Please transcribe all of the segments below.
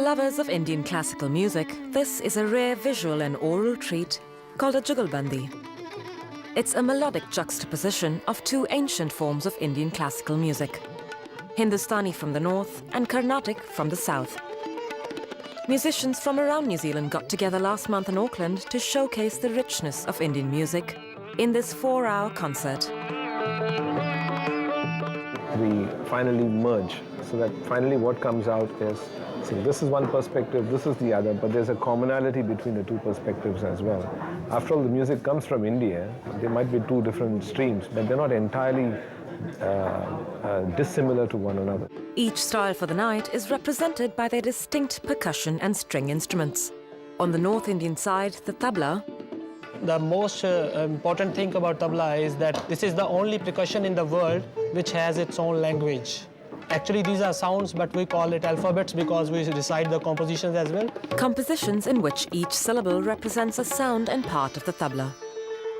lovers of Indian classical music, this is a rare visual and oral treat called a Jugalbandi. It's a melodic juxtaposition of two ancient forms of Indian classical music, Hindustani from the north and Carnatic from the south. Musicians from around New Zealand got together last month in Auckland to showcase the richness of Indian music in this 4-hour concert. We finally merge, so that finally what comes out is, see, this is one perspective, this is the other, but there's a commonality between the two perspectives as well. After all, the music comes from India. There might be two different streams, but they're not entirely dissimilar to one another. Each style for the night is represented by their distinct percussion and string instruments. On the North Indian side, the tabla. The most important thing about tabla is that this is the only percussion in the world which has its own language. Actually, these are sounds, but we call it alphabets because we recite the compositions as well. Compositions in which each syllable represents a sound and part of the tabla,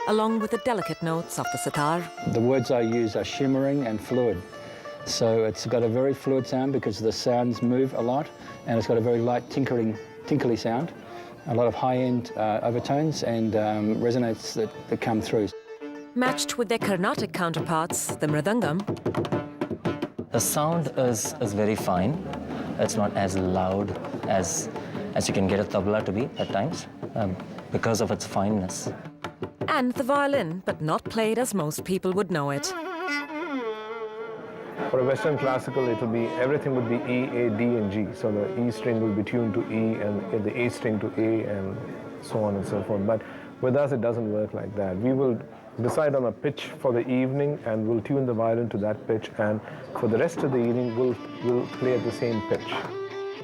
along with the delicate notes of the sitar. The words I use are shimmering and fluid. So it's got a very fluid sound because the sounds move a lot, and it's got a very light tinkly sound, a lot of high-end overtones and resonance that come through. Matched with their Carnatic counterparts, the mridangam. The sound is very fine. It's not as loud as you can get a tabla to be at times because of its fineness. And the violin, but not played as most people would know it. For a Western classical, it will be, everything would be E, A, D, and G. So the E string will be tuned to E, and the A string to A, and so on and so forth. But with us, it doesn't work like that. We will decide on a pitch for the evening, and we'll tune the violin to that pitch, and for the rest of the evening, we'll play at the same pitch.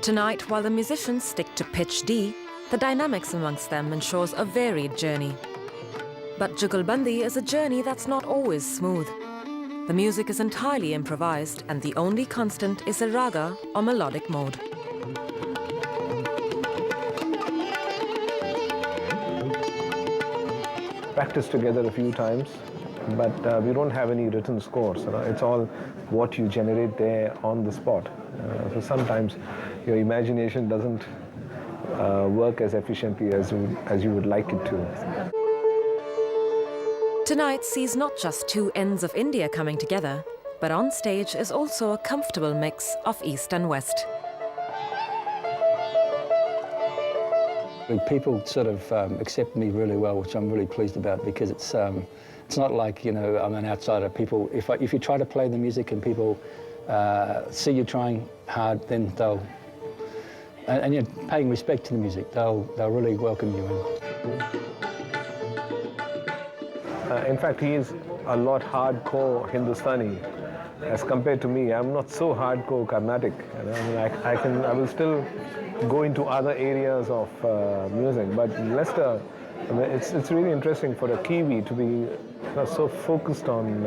Tonight, while the musicians stick to pitch D, the dynamics amongst them ensures a varied journey. But Jugalbandi is a journey that's not always smooth. The music is entirely improvised, and the only constant is a raga or melodic mode. Practice together a few times, but we don't have any written scores. It's all what you generate there on the spot. So sometimes your imagination doesn't work as efficiently as you would like it to. Tonight sees not just two ends of India coming together, but on stage is also a comfortable mix of East and West. People sort of accept me really well, which I'm really pleased about, because it's not like, you know, I'm an outsider. People, if you try to play the music and people see you trying hard, then and you're paying respect to the music, they'll really welcome you in. In fact, he is a lot hardcore Hindustani as compared to me. I'm not so hardcore Carnatic. You know? I mean, I will still go into other areas of music. But Lester, I mean, it's really interesting for a Kiwi to be so focused on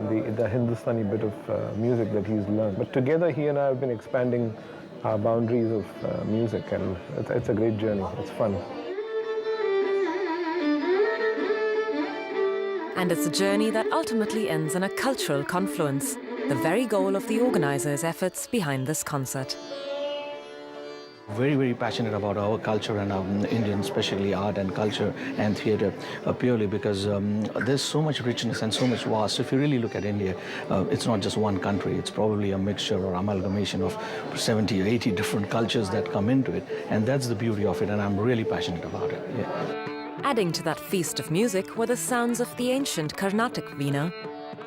the Hindustani bit of music that he's learned. But together, he and I have been expanding our boundaries of music, and it's a great journey. It's fun. And it's a journey that ultimately ends in a cultural confluence, the very goal of the organizers' efforts behind this concert. Very, very passionate about our culture and Indian, especially art and culture and theatre, purely because there's so much richness and so much vast. So if you really look at India, it's not just one country. It's probably a mixture or amalgamation of 70 or 80 different cultures that come into it. And that's the beauty of it, and I'm really passionate about it. Yeah. Adding to that feast of music were the sounds of the ancient Carnatic veena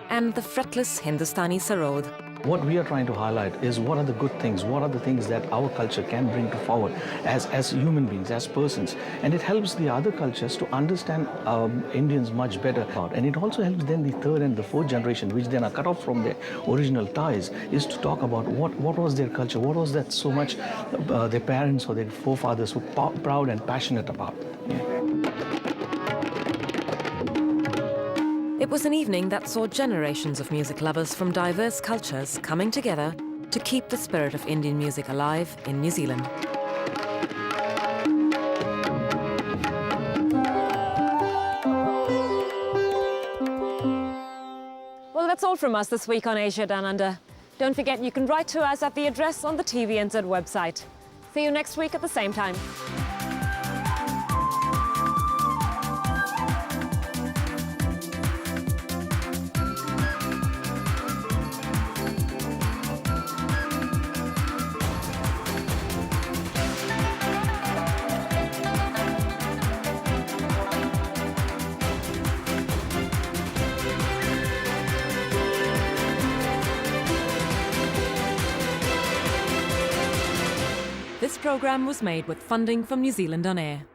and the fretless Hindustani sarod. What we are trying to highlight is what are the good things, what are the things that our culture can bring forward as human beings, as persons. And it helps the other cultures to understand Indians much better. And it also helps then the third and the fourth generation, which then are cut off from their original ties, is to talk about what was their culture, what was that so much their parents or their forefathers were proud and passionate about. Yeah. It was an evening that saw generations of music lovers from diverse cultures coming together to keep the spirit of Indian music alive in New Zealand. Well, that's all from us this week on Asia Down Under. Don't forget you can write to us at the address on the TVNZ website. See you next week at the same time. This programme was made with funding from New Zealand On Air.